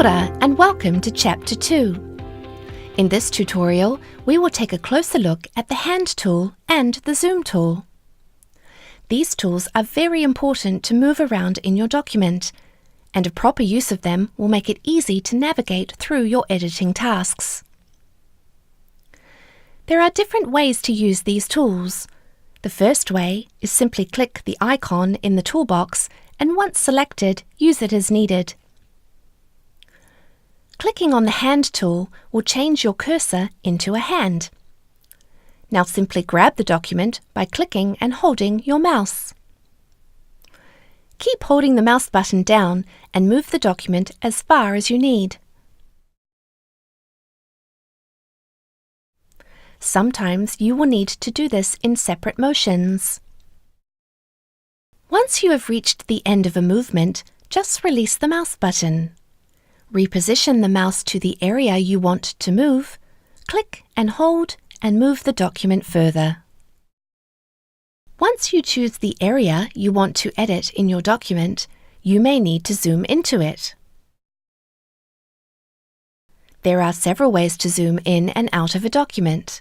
ora and welcome to Chapter 2. In this tutorial, we will take a closer look at the Hand tool and the Zoom tool. These tools are very important to move around in your document, and a proper use of them will make it easy to navigate through your editing tasks. There are different ways to use these tools. The first way is simply click the icon in the toolbox and once selected, use it as needed. Clicking on the Hand tool will change your cursor into a hand. Now simply grab the document by clicking and holding your mouse. Keep holding the mouse button down and move the document as far as you need. Sometimes you will need to do this in separate motions. Once you have reached the end of a movement, just release the mouse button. Reposition the mouse to the area you want to move, click and hold, and move the document further. Once you choose the area you want to edit in your document, you may need to zoom into it. There are several ways to zoom in and out of a document.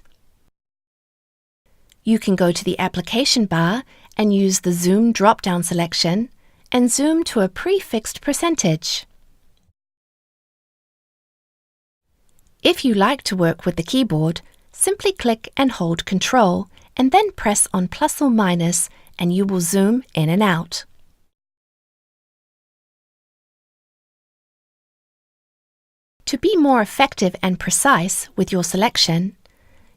You can go to the application bar and use the Zoom drop-down selection and zoom to a prefixed percentage. If you like to work with the keyboard, simply click and hold Ctrl and then press on plus or minus and you will zoom in and out. To be more effective and precise with your selection,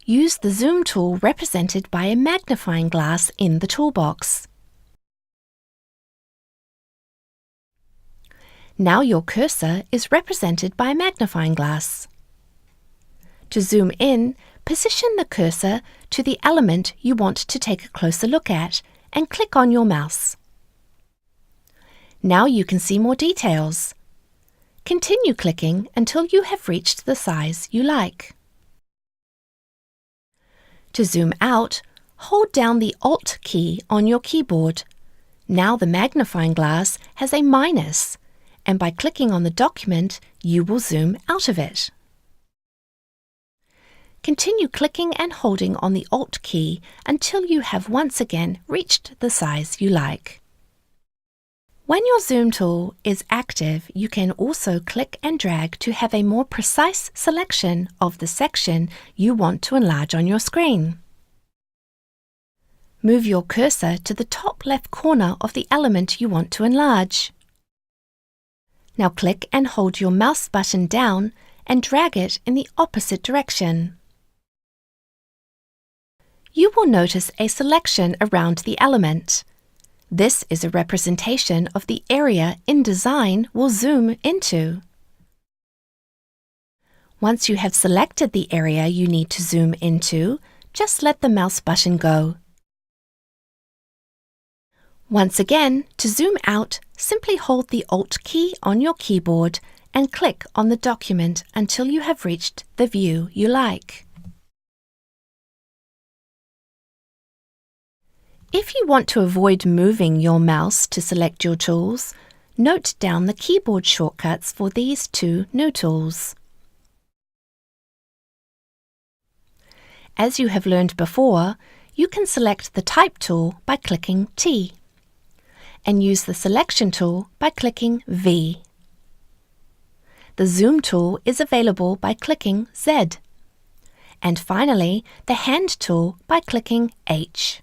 use the Zoom tool represented by a magnifying glass in the toolbox. Now your cursor is represented by a magnifying glass. To zoom in, position the cursor to the element you want to take a closer look at and click on your mouse. Now you can see more details. Continue clicking until you have reached the size you like. To zoom out, hold down the Alt key on your keyboard. Now the magnifying glass has a minus, and by clicking on the document, you will zoom out of it. Continue clicking and holding on the Alt key until you have once again reached the size you like. When your Zoom tool is active, you can also click and drag to have a more precise selection of the section you want to enlarge on your screen. Move your cursor to the top left corner of the element you want to enlarge. Now click and hold your mouse button down and drag it in the opposite direction. You will notice a selection around the element. This is a representation of the area InDesign will zoom into. Once you have selected the area you need to zoom into, just let the mouse button go. Once again, to zoom out, simply hold the Alt key on your keyboard and click on the document until you have reached the view you like. If you want to avoid moving your mouse to select your tools, note down the keyboard shortcuts for these two new tools. As you have learned before, you can select the Type tool by clicking T, and use the Selection tool by clicking V. The Zoom tool is available by clicking Z, and finally the Hand tool by clicking H.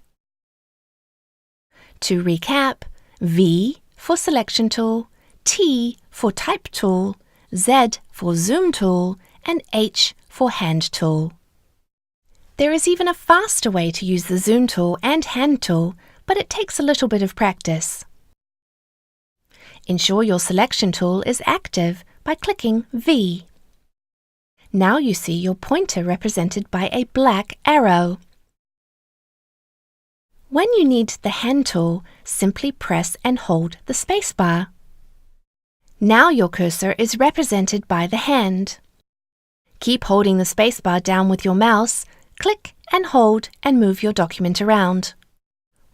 To recap, V for Selection tool, T for Type tool, Z for Zoom tool, and H for Hand tool. There is even a faster way to use the Zoom tool and Hand tool, but it takes a little bit of practice. Ensure your Selection tool is active by clicking V. Now you see your pointer represented by a black arrow. When you need the Hand tool, simply press and hold the spacebar. Now your cursor is represented by the hand. Keep holding the spacebar down with your mouse, click and hold and move your document around.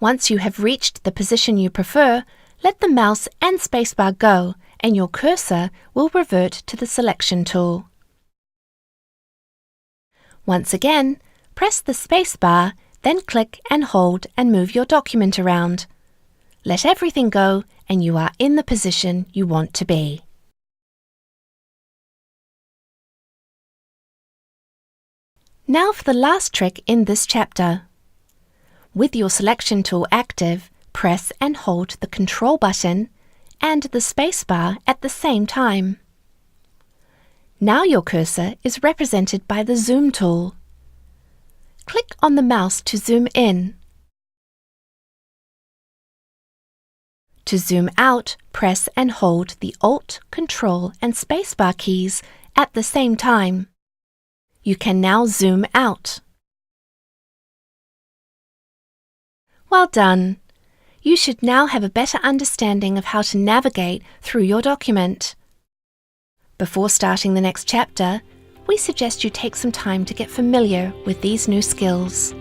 Once you have reached the position you prefer, let the mouse and spacebar go and your cursor will revert to the Selection tool. Once again, press the spacebar, then click and hold and move your document around. Let everything go and you are in the position you want to be. Now for the last trick in this chapter. With your Selection tool active, press and hold the Control button and the spacebar at the same time. Now your cursor is represented by the Zoom tool. Click on the mouse to zoom in. To zoom out, press and hold the Alt, Control and spacebar keys at the same time. You can now zoom out. Well done! You should now have a better understanding of how to navigate through your document. Before starting the next chapter, we suggest you take some time to get familiar with these new skills.